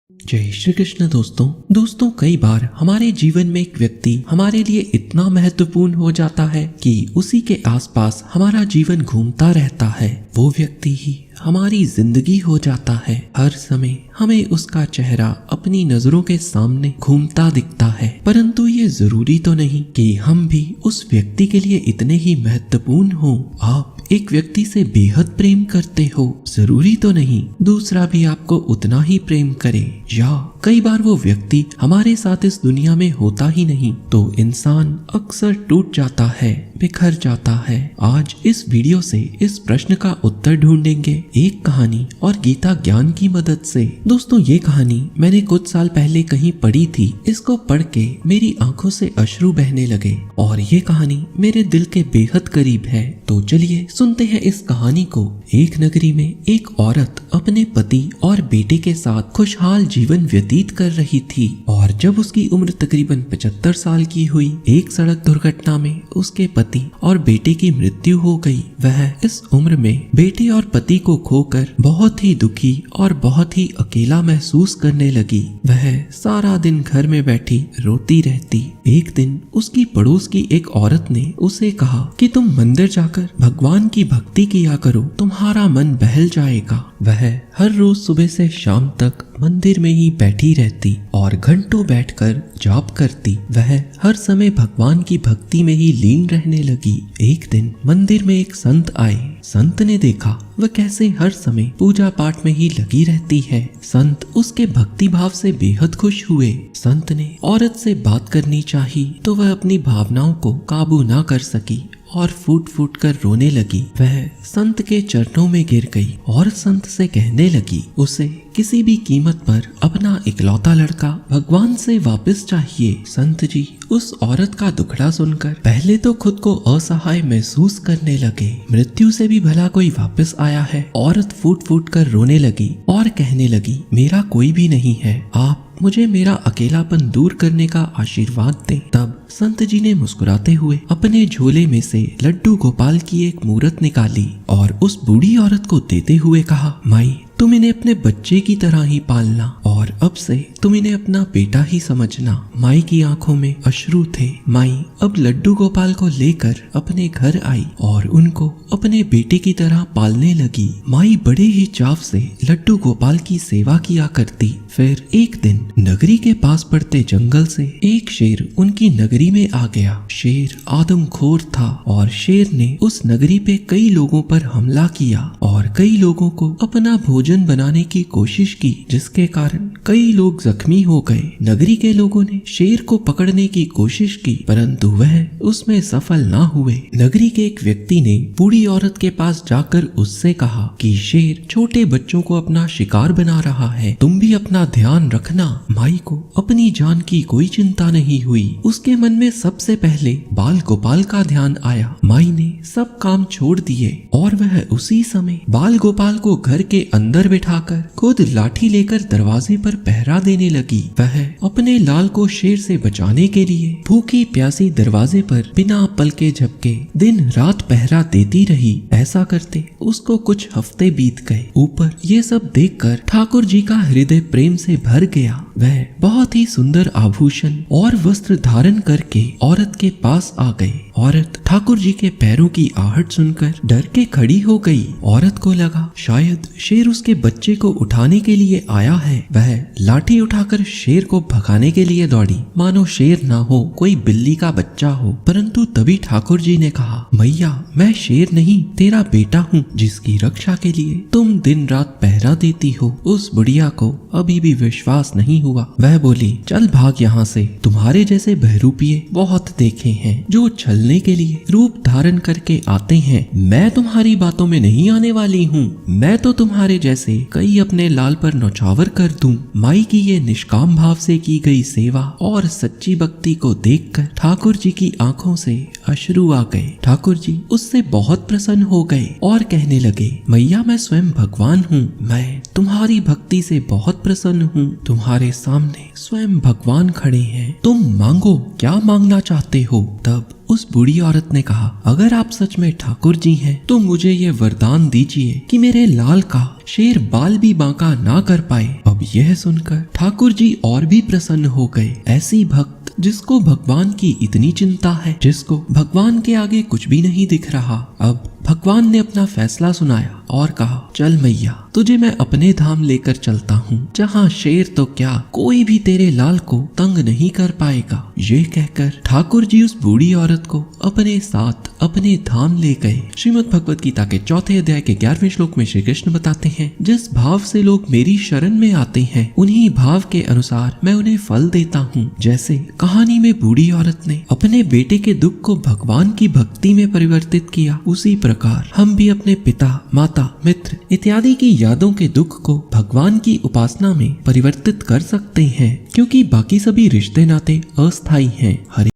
जय श्री कृष्ण। दोस्तों कई बार हमारे जीवन में एक व्यक्ति हमारे लिए इतना महत्वपूर्ण हो जाता है कि उसी के आसपास हमारा जीवन घूमता रहता है। वो व्यक्ति ही हमारी जिंदगी हो जाता है। हर समय हमें उसका चेहरा अपनी नजरों के सामने घूमता दिखता है, परंतु ये जरूरी तो नहीं कि हम भी उस व्यक्ति के लिए इतने ही महत्वपूर्ण हो। आप एक व्यक्ति से बेहद प्रेम करते हो, जरूरी तो नहीं दूसरा भी आपको उतना ही प्रेम करे। या कई बार वो व्यक्ति हमारे साथ इस दुनिया में होता ही नहीं तो इंसान अक्सर टूट जाता है, बिखर जाता है। आज इस वीडियो से इस प्रश्न का उत्तर ढूंढेंगे एक कहानी और गीता ज्ञान की मदद से। दोस्तों ये कहानी मैंने कुछ साल पहले कहीं पढ़ी थी। इसको पढ़ के मेरी आंखों से अश्रु बहने लगे और ये कहानी मेरे दिल के बेहद करीब है। तो चलिए सुनते हैं इस कहानी को। एक नगरी में एक औरत अपने पति और बेटे के साथ खुशहाल जीवन व्यतीत कर रही थी और जब उसकी उम्र तकरीबन 75 साल की हुई, एक सड़क दुर्घटना में उसके पति और बेटे की मृत्यु हो गई। वह इस उम्र में बेटे और पति को खोकर बहुत ही दुखी और बहुत ही अकेला महसूस करने लगी। वह सारा दिन घर में बैठी रोती रहती। एक दिन उसकी पड़ोस की एक औरत ने उसे कहा कि तुम मंदिर जाकर भगवान की भक्ति किया करो, तुम्हारा मन बहल जाएगा। वह हर रोज सुबह से शाम तक मंदिर में ही बैठी रहती और घंटों बैठकर जाप करती। वह हर समय भगवान की भक्ति में ही लीन रहने लगी। एक दिन मंदिर में एक संत आए। संत ने देखा वह कैसे हर समय पूजा पाठ में ही लगी रहती है। संत उसके भक्ति भाव से बेहद खुश हुए। संत ने औरत से बात करनी चाही तो वह अपनी भावनाओं को काबू ना कर सकी और फूट फूट कर रोने लगी। वह संत के चरणों में गिर गई और संत से कहने लगी उसे किसी भी कीमत पर अपना इकलौता लड़का भगवान से वापस चाहिए। संत जी उस औरत का दुखड़ा सुनकर पहले तो खुद को असहाय महसूस करने लगे। मृत्यु से भी भला कोई वापस आया है। औरत फूट फूट कर रोने लगी और कहने लगी मेरा कोई भी नहीं है, आप मुझे मेरा अकेलापन दूर करने का आशीर्वाद दें। तब संत जी ने मुस्कुराते हुए अपने झोले में से लड्डू गोपाल की एक मूर्त निकाली और उस बूढ़ी औरत को देते हुए कहा, माई तुम इन्हें अपने बच्चे की तरह ही पालना और अब से तुम इन्हें अपना बेटा ही समझना। माई की आंखों में अश्रु थे। माई अब लड्डू गोपाल को लेकर अपने घर आई और उनको अपने बेटे की तरह पालने लगी। माई बड़े ही चाव से लड्डू गोपाल की सेवा किया करती। फिर एक दिन नगरी के पास पड़ते जंगल से एक शेर उनकी नगरी में आ गया। शेर आदमखोर था और शेर ने उस नगरी पे कई लोगों पर हमला किया और कई लोगों को अपना भोजन बनाने की कोशिश की, जिसके कारण कई लोग जख्मी हो गए। नगरी के लोगों ने शेर को पकड़ने की कोशिश की परंतु वह उसमें सफल ना हुए। नगरी के एक व्यक्ति ने बूढ़ी औरत के पास जाकर उससे कहा कि शेर छोटे बच्चों को अपना शिकार बना रहा है, तुम भी अपना ध्यान रखना। माई को अपनी जान की कोई चिंता नहीं हुई। उसके मन में सबसे पहले बाल गोपाल का ध्यान आया। माई ने सब काम छोड़ दिए और वह उसी समय बाल गोपाल को घर के अंदर बिठाकर खुद लाठी लेकर दरवाजे पर पहरा देने लगी। वह अपने लाल को शेर से बचाने के लिए भूखी प्यासी दरवाजे पर बिना पलके झपके दिन रात पहरा देती रही। ऐसा करते उसको कुछ हफ्ते बीत गए। ऊपर ये सब देखकर ठाकुर जी का हृदय प्रेम से भर गया। वह बहुत ही सुंदर आभूषण और वस्त्र धारण करके औरत के पास आ गए। औरत ठाकुर जी के पैरों की आहट सुनकर डर के खड़ी हो गई। औरत को लगा शायद शेर उसके बच्चे को उठाने के लिए आया है। वह लाठी उठाकर शेर को भगाने के लिए दौड़ी, मानो शेर ना हो कोई बिल्ली का बच्चा हो। परंतु तभी ठाकुर जी ने कहा, मैया मैं शेर नहीं तेरा बेटा हूँ जिसकी रक्षा के लिए तुम दिन रात पहरा देती हो। उस बुढ़िया को अभी भी विश्वास नहीं हुआ। वह बोली, चल भाग यहाँ से, तुम्हारे जैसे बहरूपिये बहुत देखे हैं जो छलने के लिए रूप धारण करके आते हैं। मैं तुम्हारी बातों में नहीं आने वाली हूँ। मैं तो तुम्हारे जैसे कई अपने लाल पर नौछावर कर दूं। माई की ये निष्काम भाव से की गई सेवा और सच्ची भक्ति को देखकर ठाकुर जी की आंखों से अश्रु आ गए। ठाकुर जी उससे बहुत प्रसन्न हो गए और कहने लगे, मैया मैं स्वयं भगवान हूँ, मैं तुम्हारी भक्ति से बहुत प्रसन्न हूँ। तुम्हारे सामने स्वयं भगवान खड़े हैं, तुम मांगो, क्या मांगना चाहते हो। तब उस बूढ़ी औरत ने कहा, अगर आप सच में ठाकुर जी हैं तो मुझे ये वरदान दीजिए कि मेरे लाल का शेर बाल भी बांका ना कर पाए। अब यह सुनकर ठाकुर जी और भी प्रसन्न हो गए। ऐसी भक्त जिसको भगवान की इतनी चिंता है, जिसको भगवान के आगे कुछ भी नहीं दिख रहा। अब भगवान ने अपना फैसला सुनाया और कहा, चल मैया, तुझे मैं अपने धाम लेकर चलता हूँ, जहाँ शेर तो क्या कोई भी तेरे लाल को तंग नहीं कर पाएगा। ये कहकर ठाकुर जी उस बूढ़ी औरत को अपने साथ अपने धाम ले गए। श्रीमद् भगवत गीता के 4थे अध्याय के 11वें श्लोक में श्री कृष्ण बताते हैं, जिस भाव से लोग मेरी शरण में आते हैं उन्हीं भाव के अनुसार मैं उन्हें फल देता हूँ। जैसे कहानी में बूढ़ी औरत ने अपने बेटे के दुख को भगवान की भक्ति में परिवर्तित किया, उसी प्रकार हम भी अपने पिता, माता, मित्र इत्यादि की यादों के दुख को भगवान की उपासना में परिवर्तित कर सकते हैं, क्योंकि बाकी सभी रिश्ते नाते अस्थायी हैं। हरि